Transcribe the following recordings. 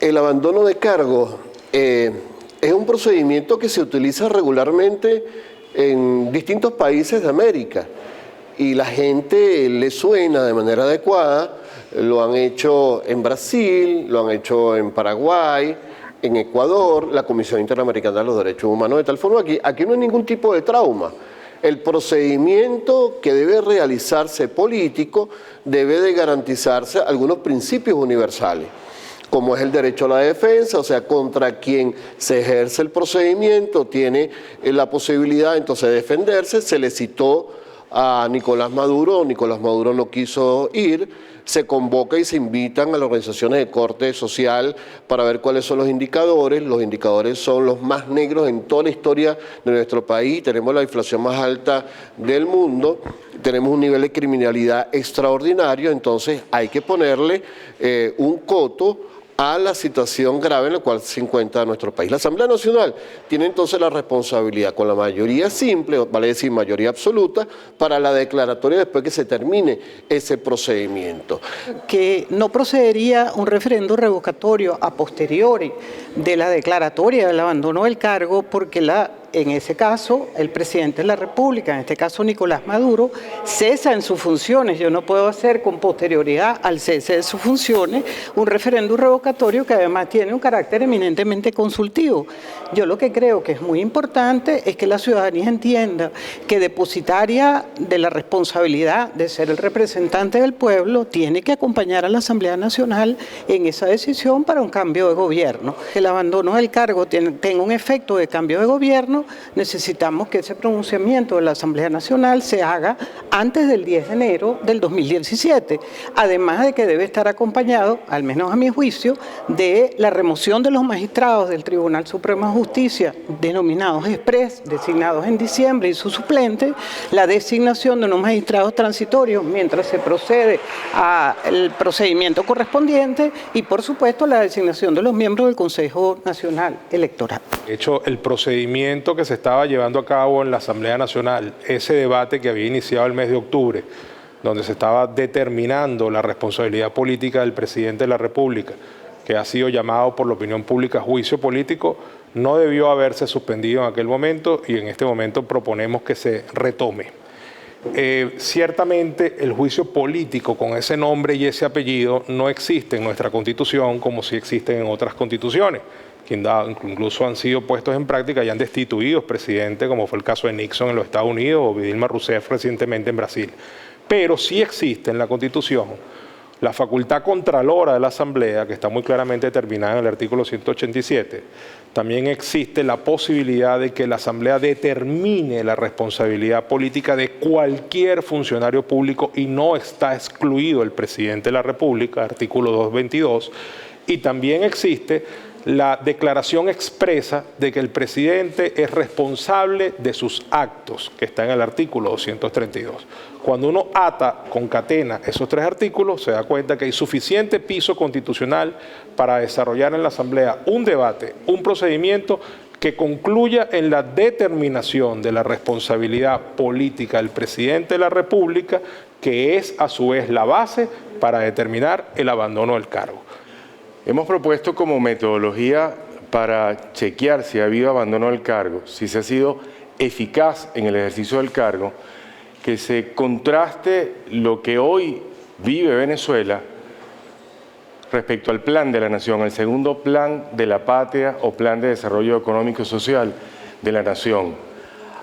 El abandono de cargo es un procedimiento que se utiliza regularmente en distintos países de América y la gente le suena de manera adecuada. Lo han hecho en Brasil, lo han hecho en Paraguay, en Ecuador, la Comisión Interamericana de los Derechos Humanos, de tal forma que aquí no hay ningún tipo de trauma. El procedimiento que debe realizarse político debe de garantizarse algunos principios universales, como es el derecho a la defensa, o sea, contra quien se ejerce el procedimiento tiene la posibilidad entonces de defenderse. Se le citó a Nicolás Maduro no quiso ir, se convoca y se invitan a las organizaciones de corte social para ver cuáles son los indicadores son los más negros en toda la historia de nuestro país. Tenemos la inflación más alta del mundo, tenemos un nivel de criminalidad extraordinario, entonces hay que ponerle un coto a la situación grave en la cual se encuentra nuestro país. La Asamblea Nacional tiene entonces la responsabilidad con la mayoría simple, vale decir mayoría absoluta, para la declaratoria después que se termine ese procedimiento. Que no procedería un referendo revocatorio a posteriori de la declaratoria del abandono del cargo porque en ese caso, el presidente de la República, en este caso Nicolás Maduro, cesa en sus funciones. Yo no puedo hacer con posterioridad al cese de sus funciones un referéndum revocatorio que además tiene un carácter eminentemente consultivo. Yo lo que creo que es muy importante es que la ciudadanía entienda que depositaria de la responsabilidad de ser el representante del pueblo tiene que acompañar a la Asamblea Nacional en esa decisión para un cambio de gobierno. El abandono del cargo tenga un efecto de cambio de gobierno. Necesitamos que ese pronunciamiento de la Asamblea Nacional se haga antes del 10 de enero del 2017, además de que debe estar acompañado, al menos a mi juicio, de la remoción de los magistrados del Tribunal Supremo de Justicia, denominados express, designados en diciembre, y su suplente, la designación de unos magistrados transitorios mientras se procede al procedimiento correspondiente y, por supuesto, la designación de los miembros del Consejo Nacional Electoral. De hecho, el procedimiento que se estaba llevando a cabo en la Asamblea Nacional, ese debate que había iniciado el mes de octubre, donde se estaba determinando la responsabilidad política del presidente de la República, que ha sido llamado por la opinión pública juicio político, no debió haberse suspendido en aquel momento y en este momento proponemos que se retome. Ciertamente el juicio político con ese nombre y ese apellido no existe en nuestra Constitución como sí existen en otras constituciones, que incluso han sido puestos en práctica y han destituido presidentes, como fue el caso de Nixon en los Estados Unidos o Dilma Rousseff recientemente en Brasil. Pero sí existe en la Constitución la facultad contralora de la Asamblea, que está muy claramente determinada en el artículo 187. También existe la posibilidad de que la Asamblea determine la responsabilidad política de cualquier funcionario público y no está excluido el presidente de la República, artículo 222. Y también existe la declaración expresa de que el presidente es responsable de sus actos, que está en el artículo 232. Cuando uno concatena esos tres artículos, se da cuenta que hay suficiente piso constitucional para desarrollar en la Asamblea un debate, un procedimiento que concluya en la determinación de la responsabilidad política del presidente de la República, que es a su vez la base para determinar el abandono del cargo. Hemos propuesto como metodología para chequear si ha habido abandono del cargo, si se ha sido eficaz en el ejercicio del cargo, que se contraste lo que hoy vive Venezuela respecto al plan de la nación, el segundo plan de la patria o plan de desarrollo económico y social de la nación.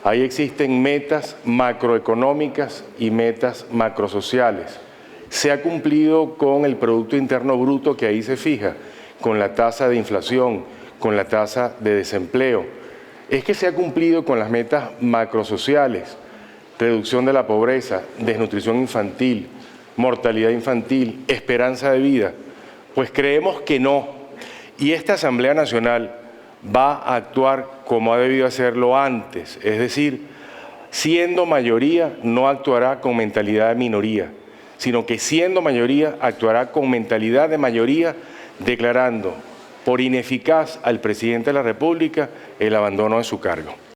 Ahí existen metas macroeconómicas y metas macrosociales. Se ha cumplido con el Producto Interno Bruto que ahí se fija, con la tasa de inflación, con la tasa de desempleo. Es que se ha cumplido con las metas macrosociales, reducción de la pobreza, desnutrición infantil, mortalidad infantil, esperanza de vida. Pues creemos que no. Y esta Asamblea Nacional va a actuar como ha debido hacerlo antes, es decir, siendo mayoría no actuará con mentalidad de minoría, sino que siendo mayoría actuará con mentalidad de mayoría, declarando por ineficaz al presidente de la República el abandono de su cargo.